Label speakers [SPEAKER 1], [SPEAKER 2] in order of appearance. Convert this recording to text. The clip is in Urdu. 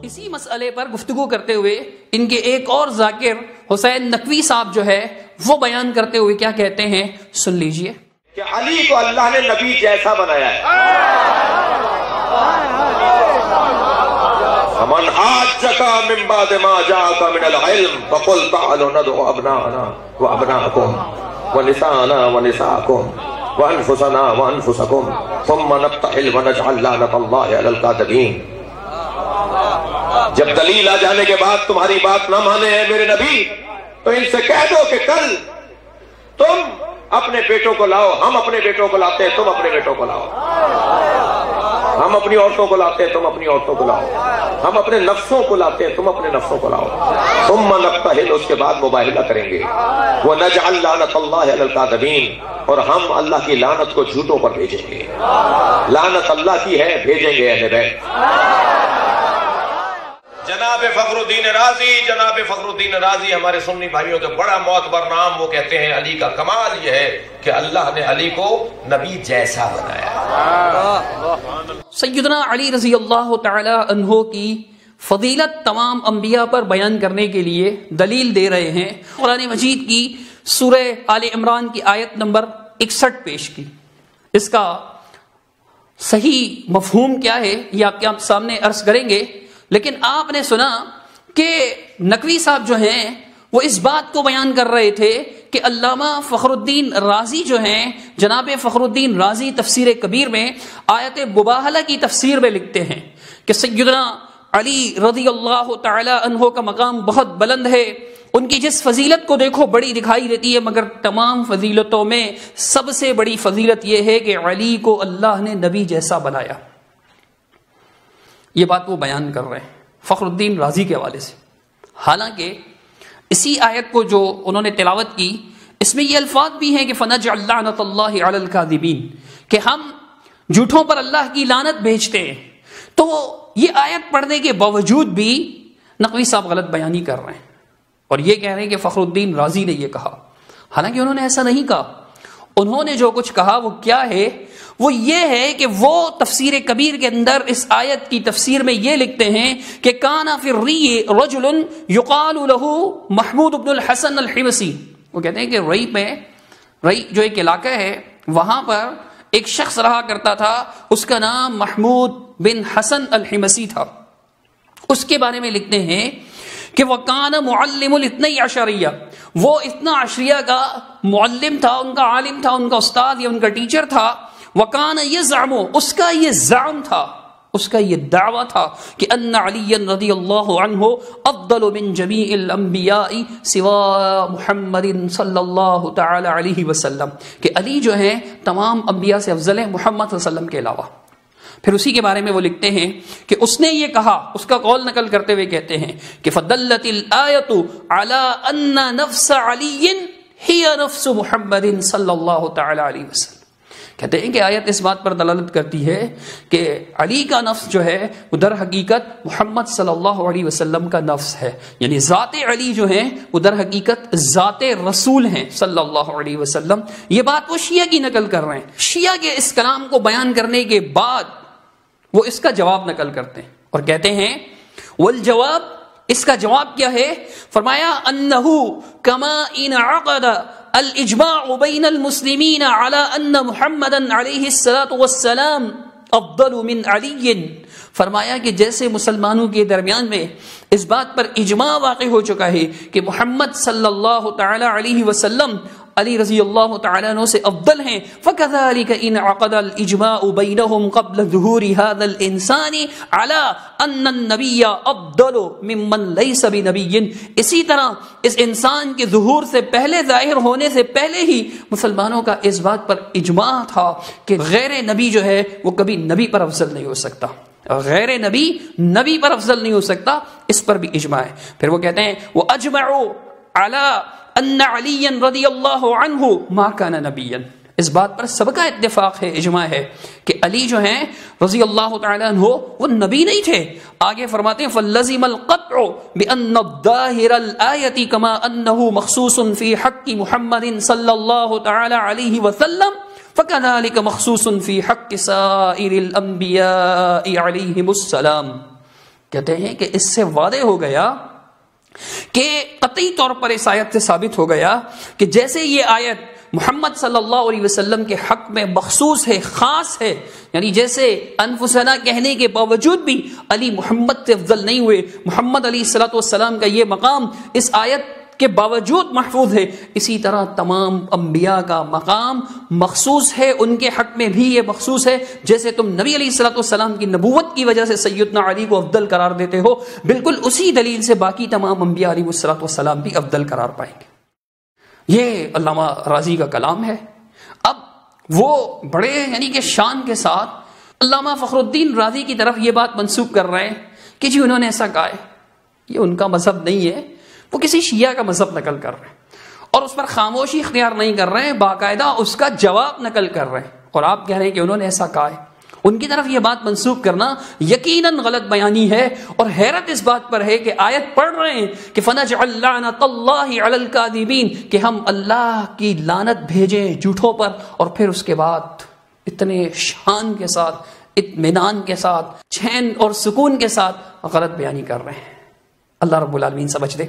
[SPEAKER 1] اسی مسئلے پر گفتگو کرتے ہوئے ان کے ایک اور ذاکر حسین نقوی صاحب جو ہے وہ بیان کرتے ہوئے کیا کہتے ہیں، سن لیجئے
[SPEAKER 2] کہ علی کو اللہ نے نبی جیسا بنایا ہے۔ فمن حاجک من بعد ما جاءک من العلم فقل تعالوا ندعو ابناءنا وابناءکم ونساءنا ونساءکم وانفسنا وانفسکم ثم نبتہل ونجعل لعنۃ اللہ علی الکاذبین۔ جب دلیل آ جانے کے بعد تمہاری بات نہ مانے ہیں میرے نبی، تو ان سے کہہ دو کہ کل تم اپنے بیٹوں کو لاؤ، ہم اپنے بیٹوں کو لاتے ہیں، تم اپنے بیٹوں کو لاؤ، ہم اپنی عورتوں کو لاتے ہیں، تم اپنی عورتوں کو لاؤ، ہم اپنے نفسوں کو لاتے ہیں، تم اپنے نفسوں کو لاؤ، ثم نبتہل، اس کے بعد مباہلہ کریں گے، وَنَجْعَلْ لَعْنَةَ اللَّهِ عَلَى الْكَاذِبِينَ، اور ہم اللہ کی لعنت کو جھوٹوں پر بھیجیں گے۔ لعنت اللہ کی ہے، بھیجیں گے اہل بیت۔ جناب فخر الدین رازی، جناب فخر الدین رازی ہمارے سنی بھائیوں کا بڑا معتبر نام، وہ کہتے ہیں علی کا کمال یہ ہے کہ اللہ نے علی کو نبی جیسا بنایا۔
[SPEAKER 1] سیدنا علی رضی اللہ تعالی عنہ کی فضیلت تمام انبیاء پر بیان کرنے کے لیے دلیل دے رہے ہیں۔ قرآن مجید کی سورہ آل عمران کی آیت نمبر 61 پیش کی۔ اس کا صحیح مفہوم کیا ہے یہ آپ کے سامنے عرض کریں گے، لیکن آپ نے سنا کہ نقوی صاحب جو ہیں وہ اس بات کو بیان کر رہے تھے کہ علامہ فخر الدین رازی جو ہیں، جناب فخر الدین رازی تفسیر کبیر میں آیت مباہلہ کی تفسیر میں لکھتے ہیں کہ سیدنا علی رضی اللہ تعالی عنہ کا مقام بہت بلند ہے، ان کی جس فضیلت کو دیکھو بڑی دکھائی دیتی ہے، مگر تمام فضیلتوں میں سب سے بڑی فضیلت یہ ہے کہ علی کو اللہ نے نبی جیسا بنایا۔ یہ بات وہ بیان کر رہے ہیں فخر الدین رازی کے حوالے سے، حالانکہ اسی آیت کو جو انہوں نے تلاوت کی اس میں یہ الفاظ بھی ہیں کہ فَنَجْعَلْ لَعْنَةَ اللَّهِ عَلَى الْكَاذِبِينَ، کہ ہم جھوٹوں پر اللہ کی لعنت بھیجتے ہیں۔ تو یہ آیت پڑھنے کے باوجود بھی نقوی صاحب غلط بیانی کر رہے ہیں اور یہ کہہ رہے ہیں کہ فخر الدین رازی نے یہ کہا، حالانکہ انہوں نے ایسا نہیں کہا۔ انہوں نے جو کچھ کہا وہ کیا ہے، وہ یہ ہے کہ وہ تفسیر کبیر کے اندر اس آیت کی تفسیر میں یہ لکھتے ہیں کہ کانا فی الری رجل یقال له محمود بن الحسن الحمصی، وہ کہتے ہیں کہ رئی جو ایک علاقہ ہے وہاں پر ایک شخص رہا کرتا تھا، اس کا نام محمود بن حسن الحمصی تھا۔ اس کے بارے میں لکھتے ہیں کہ وَكَانَ مُعَلِّمُ الْاثْنَيْ عَشَرِيَّةِ، وہ اتنا عشریہ کا معلم تھا، ان کا عالم تھا، ان کا استاد یا ان کا ٹیچر تھا۔ وَكَانَ يَزْعَمُ، اس کا یہ زعم تھا، اس کا یہ دعویٰ تھا کہ ان علی رضی اللہ عنہ افضل من جمیع الانبیاء سوا محمد صلی اللہ تعالی علیہ وسلم، کہ علی جو ہیں تمام انبیاء سے افضل ہیں محمد صلی اللہ علیہ وسلم کے علاوہ۔ پھر اسی کے بارے میں وہ لکھتے ہیں کہ اس نے یہ کہا، اس کا قول نقل کرتے ہوئے کہتے ہیں کہ فدلت الآیت علی ان نفس علی ہی نفس محمد صلی اللہ تعالی علیہ وسلم، کہتے ہیں کہ آیت اس بات پر دلالت کرتی ہے کہ علی کا نفس جو ہے وہ در حقیقت محمد صلی اللہ علیہ وسلم کا نفس ہے، یعنی ذات علی جو ہیں وہ در حقیقت ذات رسول ہیں صلی اللہ علیہ وسلم۔ یہ بات وہ شیعہ کی نقل کر رہے ہیں۔ شیعہ کے اس کلام کو بیان کرنے کے بعد وہ اس کا جواب نقل کرتے ہیں اور کہتے ہیں والجواب، اس کا جواب کیا ہے؟ فرمایا انہو کما انعقد الاجماع بین المسلمین علی ان محمدا علیہ الصلاة والسلام افضل من علی، فرمایا کہ جیسے مسلمانوں کے درمیان میں اس بات پر اجماع واقع ہو چکا ہے کہ محمد صلی اللہ تعالی علیہ وسلم علی رضی اللہ تعالیٰ عنہ سے افضل ہیں، فَكَذَلِكَ إِنْ عَقَدَ الْإِجْمَاعُ بَيْنَهُمْ قَبْلَ ظُهُورِ هَذَا الْإِنسَانِ عَلَىٰ أَنَّ النَّبِيَّ أَفْضَلُ مِمَّنْ لَيْسَ بِنَبِيٍّ، اسی طرح اس انسان کے ظہور سے پہلے، ظاہر ہونے سے پہلے ہی مسلمانوں کا اس بات پر اجماع تھا کہ غیر نبی جو ہے وہ کبھی نبی پر افضل نہیں ہو سکتا، غیر نبی نبی پر افضل نہیں ہو سکتا، اس پر بھی اجماع ہے۔ پھر وہ کہتے ہیں وَأَجْمَعُوا عَلَىٰ ان علی رضی اللہ عنہ ما کان نبیا، اس بات پر سب کا اتفاق ہے، اجماع ہے کہ علی جو ہیں رضی اللہ تعالی عنہ وہ نبی نہیں تھے۔ آگے فرماتے ہیں فلزم القطع بان الظاہر الآیۃ کما انہ مخصوص فی حق محمد صلی اللہ تعالی علیہ وسلم فکذلک مخصوص فی حق سائر الانبیاء علیہم السلام، کہتے ہیں کہ اس سے واضح ہو گیا کہ قطعی طور پر اس آیت سے ثابت ہو گیا کہ جیسے یہ آیت محمد صلی اللہ علیہ وسلم کے حق میں مخصوص ہے، خاص ہے، یعنی جیسے انفسنا کہنے کے باوجود بھی علی محمد سے افضل نہیں ہوئے، محمد علیہ الصلوۃ والسلام کا یہ مقام اس آیت کے باوجود محفوظ ہے، اسی طرح تمام انبیاء کا مقام مخصوص ہے، ان کے حق میں بھی یہ مخصوص ہے۔ جیسے تم نبی علیہ الصلوۃ والسلام کی نبوت کی وجہ سے سیدنا علی کو افضل قرار دیتے ہو، بالکل اسی دلیل سے باقی تمام انبیاء علیہ الصلوۃ والسلام بھی افضل قرار پائیں گے۔ یہ علامہ راضی کا کلام ہے۔ اب وہ بڑے یعنی کہ شان کے ساتھ علامہ فخر الدین رازی کی طرف یہ بات منسوب کر رہے ہیں کہ جی انہوں نے ایسا کہا ہے، یہ ان کا مذہب نہیں ہے، وہ کسی شیعہ کا مذہب نقل کر رہے ہیں اور اس پر خاموشی اختیار نہیں کر رہے ہیں، باقاعدہ اس کا جواب نقل کر رہے ہیں، اور آپ کہہ رہے ہیں کہ انہوں نے ایسا کہا ہے۔ ان کی طرف یہ بات منسوب کرنا یقیناً غلط بیانی ہے، اور حیرت اس بات پر ہے کہ آیت پڑھ رہے ہیں کہ فَنَجْعَلْ لَعْنَةَ اللَّهِ عَلَى الْكَاذِبِينَ، کہ ہم اللہ کی لعنت بھیجیں جھوٹوں پر، اور پھر اس کے بعد اتنے شان کے ساتھ، اطمینان کے ساتھ، چین اور سکون کے ساتھ غلط بیانی کر رہے ہیں۔ اللہ رب العالمین سمجھ دے۔